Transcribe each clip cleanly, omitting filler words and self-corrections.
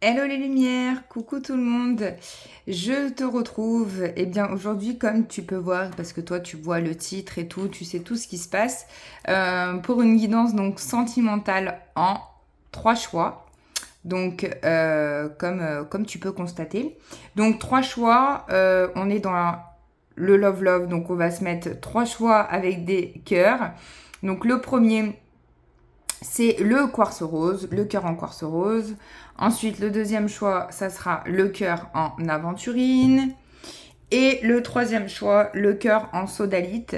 Hello les lumières, coucou tout le monde. Je te retrouve, aujourd'hui comme tu peux voir, parce que toi tu vois le titre et tout, tu sais tout ce qui se passe, pour une guidance donc sentimentale en 3 choix. Donc comme tu peux constater. Donc 3 choix, on est dans le love love, donc on va se mettre 3 choix avec des cœurs. Donc le premier c'est le quartz rose, le cœur en quartz rose. Ensuite, le deuxième choix, ça sera le cœur en aventurine. Et le troisième choix, le cœur en sodalite.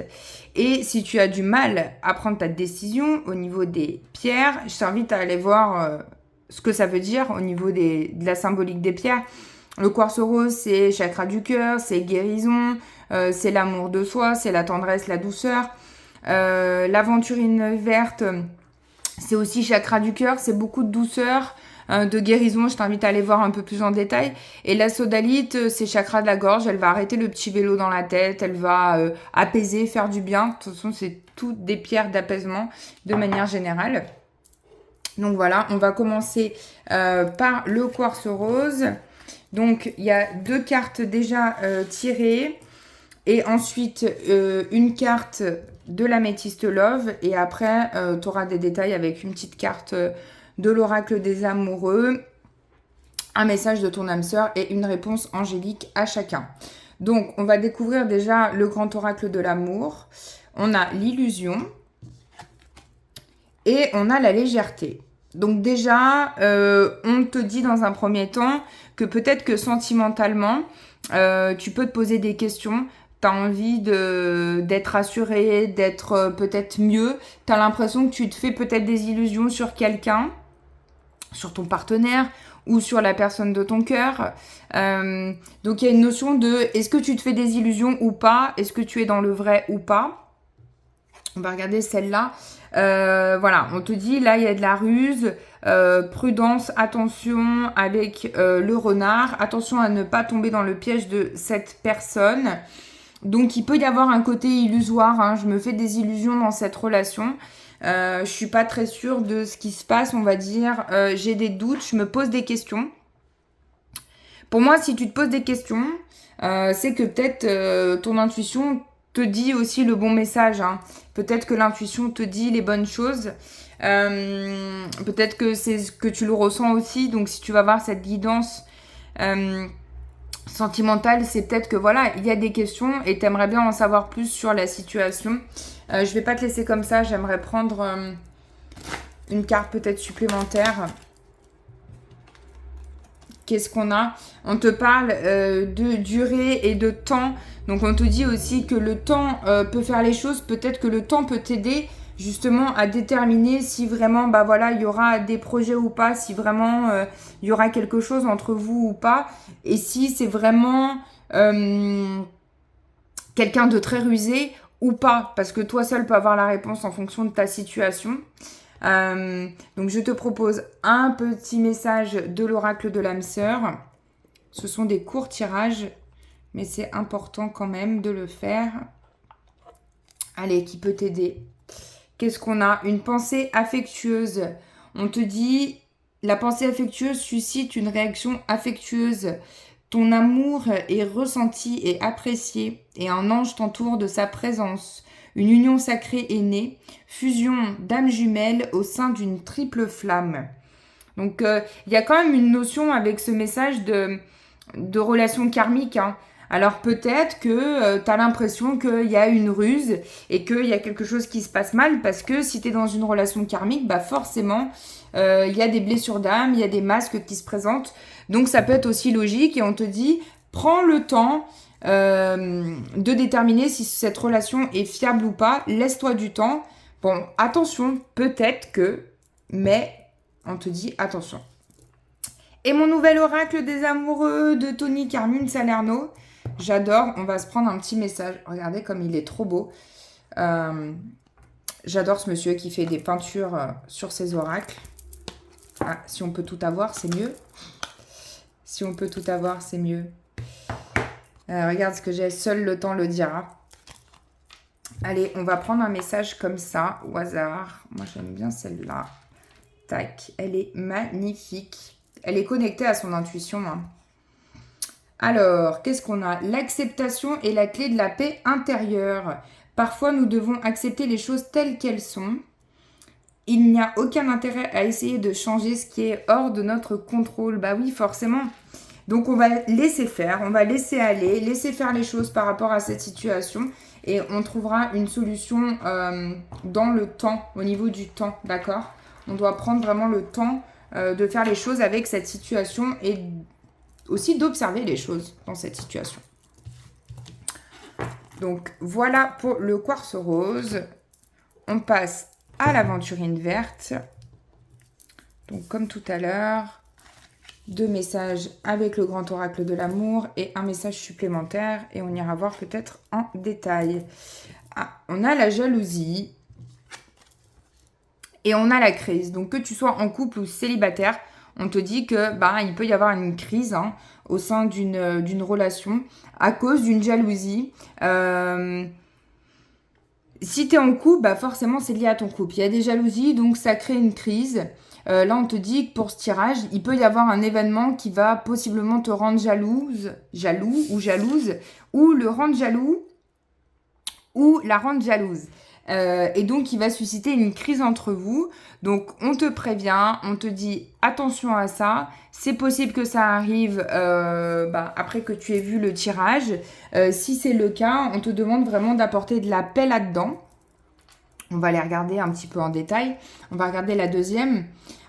Et si tu as du mal à prendre ta décision au niveau des pierres, je t'invite à aller voir ce que ça veut dire au niveau de la symbolique des pierres. Le quartz rose, c'est chakra du cœur, c'est guérison, c'est l'amour de soi, c'est la tendresse, la douceur. L'aventurine verte, c'est aussi chakra du cœur, c'est beaucoup de douceur, de guérison. Je t'invite à aller voir un peu plus en détail. Et la sodalite, c'est chakra de la gorge. Elle va arrêter le petit vélo dans la tête. Elle va apaiser, faire du bien. De toute façon, c'est toutes des pierres d'apaisement de manière générale. Donc voilà, on va commencer par le quartz rose. Donc il y a 2 cartes déjà tirées. Et ensuite, une carte de l'améthyste love. Et après, tu auras des détails avec une petite carte de l'oracle des amoureux, un message de ton âme sœur et une réponse angélique à chacun. Donc, on va découvrir déjà le grand oracle de l'amour. On a l'illusion et on a la légèreté. Donc déjà, on te dit dans un premier temps que peut-être que sentimentalement, tu peux te poser des questions. Tu as envie d'être rassuré, d'être peut-être mieux. Tu as l'impression que tu te fais peut-être des illusions sur quelqu'un, sur ton partenaire ou sur la personne de ton cœur. Donc il y a une notion de est-ce que tu te fais des illusions ou pas? Est-ce que tu es dans le vrai ou pas? On va regarder celle-là. Voilà, on te dit, là, il y a de la ruse. Prudence, attention avec le renard. Attention à ne pas tomber dans le piège de cette personne. Donc, il peut y avoir un côté illusoire. Hein. Je me fais des illusions dans cette relation. Je suis pas très sûre de ce qui se passe, on va dire. J'ai des doutes, je me pose des questions. Pour moi, si tu te poses des questions, c'est que peut-être ton intuition te dit aussi le bon message. Hein. Peut-être que l'intuition te dit les bonnes choses. Peut-être que c'est ce que tu le ressens aussi. Donc, si tu vas voir cette guidance sentimentale, c'est peut-être que voilà, il y a des questions et tu aimerais bien en savoir plus sur la situation. Je vais pas te laisser comme ça. J'aimerais prendre une carte peut-être supplémentaire. Qu'est-ce qu'on a? On te parle de durée et de temps. Donc on te dit aussi que le temps peut faire les choses. Peut-être que le temps peut t'aider justement à déterminer si vraiment il y aura des projets ou pas, si vraiment il y aura quelque chose entre vous ou pas. Et si c'est vraiment quelqu'un de très rusé ou pas. Parce que toi seul peux avoir la réponse en fonction de ta situation. Donc je te propose un petit message de l'oracle de l'âme sœur. Ce sont des courts tirages, mais c'est important quand même de le faire. Allez, qui peut t'aider? Qu'est-ce qu'on a? Une pensée affectueuse. On te dit, la pensée affectueuse suscite une réaction affectueuse. Ton amour est ressenti et apprécié, et un ange t'entoure de sa présence. Une union sacrée est née, fusion d'âmes jumelles au sein d'une triple flamme. Donc, il y a quand même une notion avec ce message de relation karmique. Hein. Alors, peut-être que tu as l'impression qu'il y a une ruse et qu'il y a quelque chose qui se passe mal parce que si tu es dans une relation karmique, forcément, il y a des blessures d'âme, il y a des masques qui se présentent. Donc, ça peut être aussi logique et on te dit, prends le temps de déterminer si cette relation est fiable ou pas. Laisse-toi du temps. Bon, attention, peut-être que, mais on te dit attention. Et mon nouvel oracle des amoureux de Tony Carmine Salerno. J'adore, on va se prendre un petit message. Regardez comme il est trop beau. J'adore ce monsieur qui fait des peintures sur ses oracles. Ah, si on peut tout avoir, c'est mieux. Si on peut tout avoir, c'est mieux. Regarde ce que j'ai, seul le temps le dira. Allez, on va prendre un message comme ça, au hasard. Moi, j'aime bien celle-là. Tac, elle est magnifique. elle est connectée à son intuition. Hein. Alors, qu'est-ce qu'on a? L'acceptation est la clé de la paix intérieure. Parfois, nous devons accepter les choses telles qu'elles sont. Il n'y a aucun intérêt à essayer de changer ce qui est hors de notre contrôle. Bah oui, forcément. Donc, on va laisser faire, on va laisser aller, laisser faire les choses par rapport à cette situation. Et on trouvera une solution dans le temps, au niveau du temps, d'accord? On doit prendre vraiment le temps de faire les choses avec cette situation et aussi d'observer les choses dans cette situation. Donc, voilà pour le quartz rose. On passe à l'aventurine verte. Donc, comme tout à l'heure, 2 messages avec le grand oracle de l'amour et un message supplémentaire. Et on ira voir peut-être en détail. Ah, on a la jalousie. Et on a la crise. Donc, que tu sois en couple ou célibataire, on te dit que il peut y avoir une crise au sein d'une relation à cause d'une jalousie. Si tu es en couple, forcément, c'est lié à ton couple. Il y a des jalousies, donc ça crée une crise. Là, on te dit que pour ce tirage, il peut y avoir un événement qui va possiblement te rendre jaloux, ou le rendre jaloux, ou la rendre jalouse. Et donc, il va susciter une crise entre vous. Donc, on te prévient, on te dit attention à ça. C'est possible que ça arrive après que tu aies vu le tirage. Si c'est le cas, on te demande vraiment d'apporter de la paix là-dedans. On va les regarder un petit peu en détail. On va regarder la deuxième.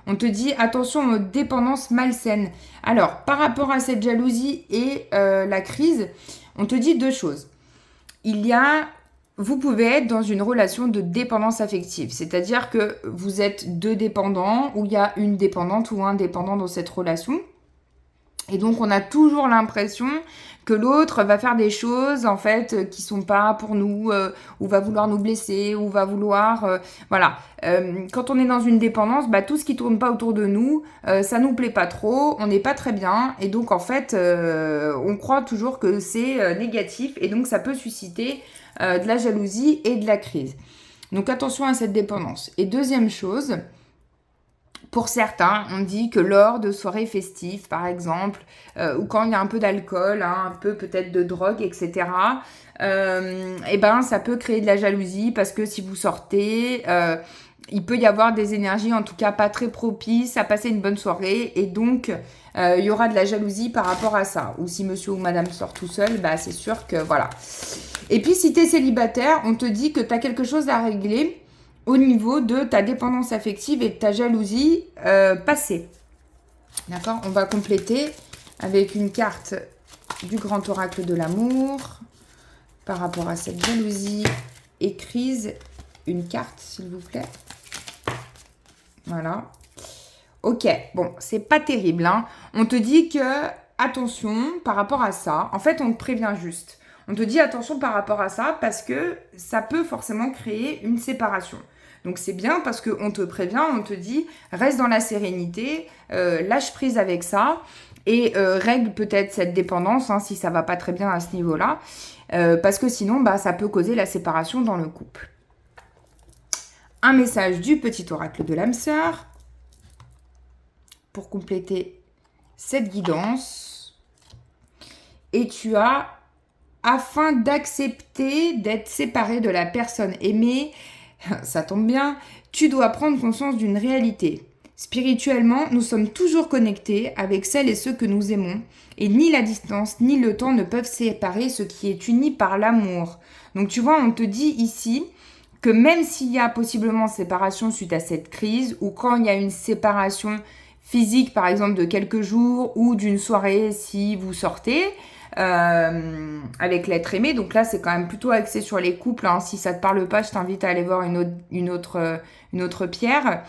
On te dit attention aux dépendances malsaines. Alors, par rapport à cette jalousie et la crise, on te dit 2 choses. Vous pouvez être dans une relation de dépendance affective, c'est-à-dire que vous êtes 2 dépendants ou il y a une dépendante ou un dépendant dans cette relation. Et donc, on a toujours l'impression que l'autre va faire des choses, en fait, qui sont pas pour nous, ou va vouloir nous blesser, ou va vouloir... quand on est dans une dépendance, tout ce qui tourne pas autour de nous, ça nous plaît pas trop, on n'est pas très bien. Et donc, en fait, on croit toujours que c'est négatif. Et donc, ça peut susciter de la jalousie et de la crise. Donc, attention à cette dépendance. Et deuxième chose... Pour certains, on dit que lors de soirées festives, par exemple, ou quand il y a un peu d'alcool, un peu peut-être de drogue, etc., ça peut créer de la jalousie parce que si vous sortez, il peut y avoir des énergies, en tout cas pas très propices à passer une bonne soirée. Et donc, il y aura de la jalousie par rapport à ça. Ou si monsieur ou madame sort tout seul, c'est sûr que voilà. Et puis, si tu es célibataire, on te dit que tu as quelque chose à régler au niveau de ta dépendance affective et de ta jalousie passée. D'accord? On va compléter avec une carte du grand oracle de l'amour par rapport à cette jalousie et crise. Une carte, s'il vous plaît. Voilà. Ok, bon, c'est pas terrible. On te dit que, attention, par rapport à ça, en fait, on te prévient juste. On te dit attention par rapport à ça parce que ça peut forcément créer une séparation. Donc, c'est bien parce qu'on te prévient, on te dit reste dans la sérénité, lâche prise avec ça et règle peut-être cette dépendance si ça va pas très bien à ce niveau-là. Parce que sinon, ça peut causer la séparation dans le couple. Un message du petit oracle de l'âme sœur pour compléter cette guidance. Et tu as, afin d'accepter d'être séparé de la personne aimée, ça tombe bien, tu dois prendre conscience d'une réalité. Spirituellement, nous sommes toujours connectés avec celles et ceux que nous aimons, et ni la distance ni le temps ne peuvent séparer ce qui est uni par l'amour. Donc tu vois, on te dit ici que même s'il y a possiblement séparation suite à cette crise, ou quand il y a une séparation physique, par exemple de quelques jours, ou d'une soirée si vous sortez, avec l'être aimé, donc là c'est quand même plutôt axé sur les couples, si ça te parle pas, je t'invite à aller voir une autre pierre.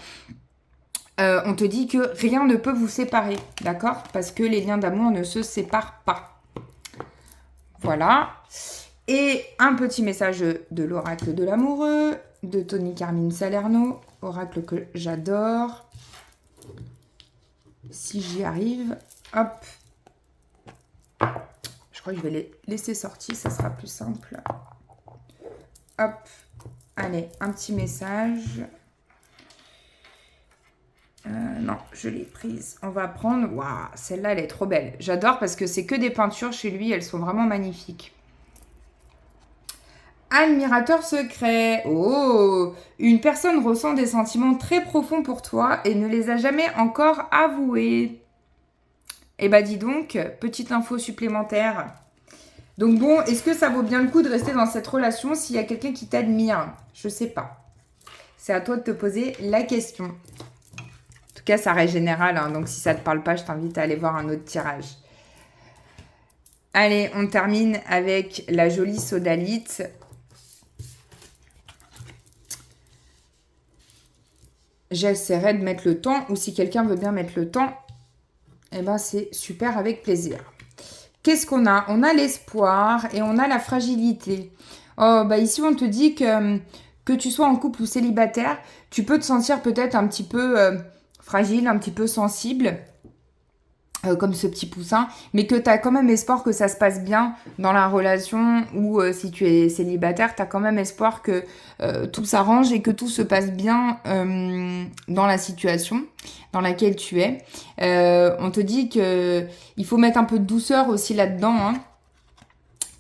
On te dit que rien ne peut vous séparer, d'accord? Parce que les liens d'amour ne se séparent pas. Voilà. Et un petit message de l'oracle de l'amoureux, de Tony Carmine Salerno, oracle que j'adore. Si j'y arrive, hop. Je crois que je vais les laisser sortir, ça sera plus simple. Hop. Allez, un petit message. Non, je l'ai prise. On va prendre... Waouh, celle-là, elle est trop belle. J'adore parce que c'est que des peintures chez lui. Elles sont vraiment magnifiques. Admirateur secret. Oh, une personne ressent des sentiments très profonds pour toi et ne les a jamais encore avoués. Eh ben dis donc, petite info supplémentaire. Donc bon, est-ce que ça vaut bien le coup de rester dans cette relation s'il y a quelqu'un qui t'admire? Je sais pas. C'est à toi de te poser la question. En tout cas, ça reste général, hein, donc si ça te parle pas, je t'invite à aller voir un autre tirage. Allez, on termine avec la jolie sodalite. J'essaierai de mettre le temps, ou si quelqu'un veut bien mettre le temps, eh ben c'est super, avec plaisir. Qu'est-ce qu'on a? On a l'espoir et on a la fragilité. Oh, bah ici, on te dit que tu sois en couple ou célibataire, tu peux te sentir peut-être un petit peu fragile, un petit peu sensible, comme ce petit poussin, mais que tu as quand même espoir que ça se passe bien dans la relation, ou si tu es célibataire, tu as quand même espoir que tout s'arrange et que tout se passe bien dans la situation dans laquelle tu es. On te dit qu'il faut mettre un peu de douceur aussi là-dedans, hein.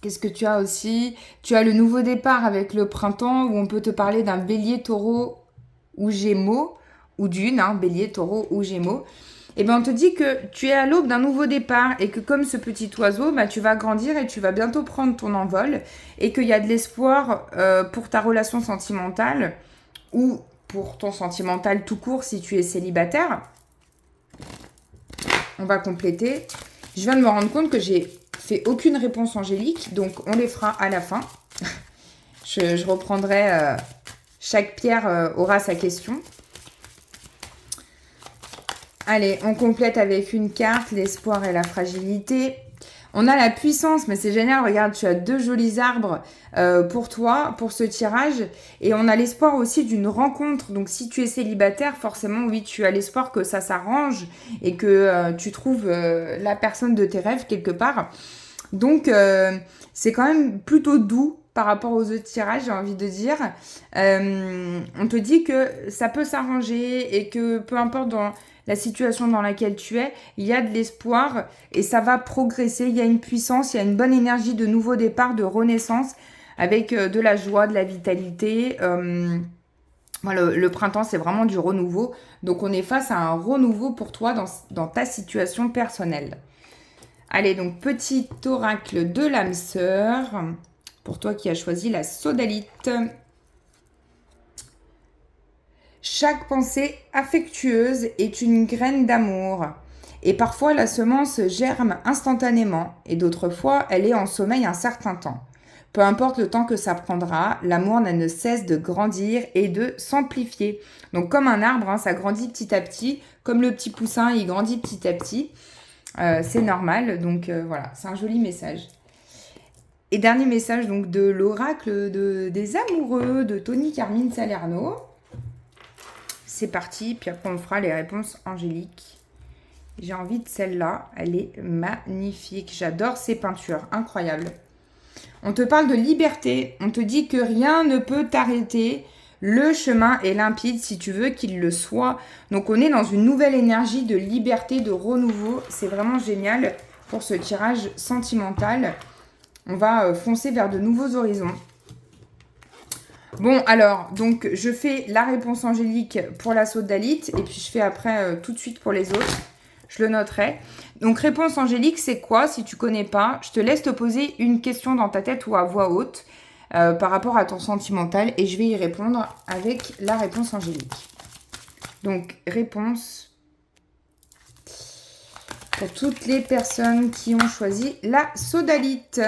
Qu'est-ce que tu as aussi? Tu as le nouveau départ avec le printemps, où on peut te parler d'un bélier, taureau ou gémeaux, ou d'une, hein, bélier, taureau ou gémeaux. Et bien, on te dit que tu es à l'aube d'un nouveau départ et que comme ce petit oiseau, bah, tu vas grandir et tu vas bientôt prendre ton envol et qu'il y a de l'espoir pour ta relation sentimentale ou pour ton sentimental tout court si tu es célibataire. On va compléter. Je viens de me rendre compte que j'ai fait aucune réponse angélique, donc on les fera à la fin. je reprendrai, chaque pierre aura sa question. Allez, on complète avec une carte, l'espoir et la fragilité. On a la puissance, mais c'est génial, regarde, tu as 2 jolis arbres pour toi, pour ce tirage. Et on a l'espoir aussi d'une rencontre. Donc si tu es célibataire, forcément, oui, tu as l'espoir que ça s'arrange et que tu trouves la personne de tes rêves quelque part. Donc c'est quand même plutôt doux par rapport aux autres tirages, j'ai envie de dire. On te dit que ça peut s'arranger et que peu importe dans la situation dans laquelle tu es, il y a de l'espoir et ça va progresser. Il y a une puissance, il y a une bonne énergie de nouveau départ, de renaissance avec de la joie, de la vitalité. Voilà, le printemps, c'est vraiment du renouveau. Donc, on est face à un renouveau pour toi dans ta situation personnelle. Allez, donc, petit oracle de l'âme sœur pour toi qui as choisi la sodalite. Chaque pensée affectueuse est une graine d'amour. Et parfois, la semence germe instantanément et d'autres fois, elle est en sommeil un certain temps. Peu importe le temps que ça prendra, l'amour ne cesse de grandir et de s'amplifier. Donc comme un arbre, hein, ça grandit petit à petit. Comme le petit poussin, il grandit petit à petit. C'est normal. Donc voilà, c'est un joli message. Et dernier message donc de l'oracle des amoureux de Tony Carmine Salerno. C'est parti, puis après on fera les réponses angéliques. J'ai envie de celle-là, elle est magnifique. J'adore ces peintures, incroyables. On te parle de liberté, on te dit que rien ne peut t'arrêter. Le chemin est limpide si tu veux qu'il le soit. Donc on est dans une nouvelle énergie de liberté, de renouveau. C'est vraiment génial pour ce tirage sentimental. On va foncer vers de nouveaux horizons. Bon, alors, donc, je fais la réponse angélique pour la sodalite et puis je fais après tout de suite pour les autres. Je le noterai. Donc, réponse angélique, c'est quoi? Si tu connais pas, je te laisse te poser une question dans ta tête ou à voix haute par rapport à ton sentimental et je vais y répondre avec la réponse angélique. Donc, réponse pour toutes les personnes qui ont choisi la sodalite.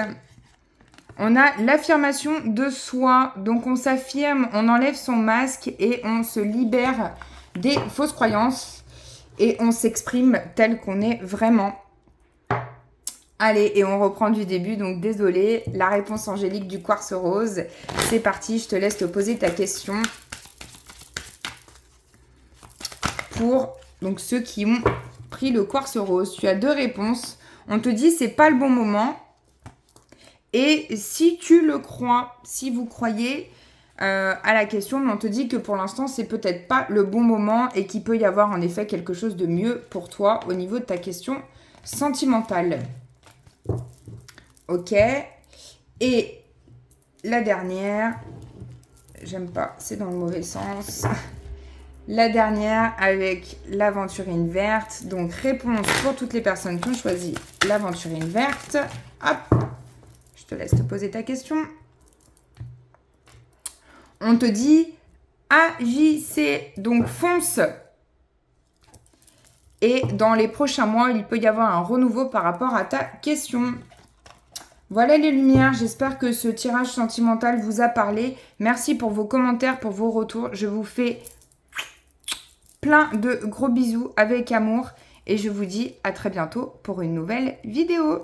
On a l'affirmation de soi. Donc, on s'affirme, on enlève son masque et on se libère des fausses croyances. Et on s'exprime tel qu'on est vraiment. Allez, et on reprend du début. Donc, désolé, la réponse angélique du quartz rose. C'est parti, je te laisse te poser ta question. Pour donc, ceux qui ont pris le quartz rose, tu as 2 réponses. On te dit, c'est pas le bon moment. Et si tu le crois, si vous croyez à la question, mais on te dit que pour l'instant, c'est peut-être pas le bon moment et qu'il peut y avoir en effet quelque chose de mieux pour toi au niveau de ta question sentimentale. Ok. Et la dernière, j'aime pas, c'est dans le mauvais sens. La dernière avec l'aventurine verte. Donc, réponse pour toutes les personnes qui ont choisi l'aventurine verte. Hop, je te laisse te poser ta question. On te dit agissez, donc fonce. Et dans les prochains mois, il peut y avoir un renouveau par rapport à ta question. Voilà les lumières, j'espère que ce tirage sentimental vous a parlé. Merci pour vos commentaires, pour vos retours. Je vous fais plein de gros bisous avec amour. Et je vous dis à très bientôt pour une nouvelle vidéo.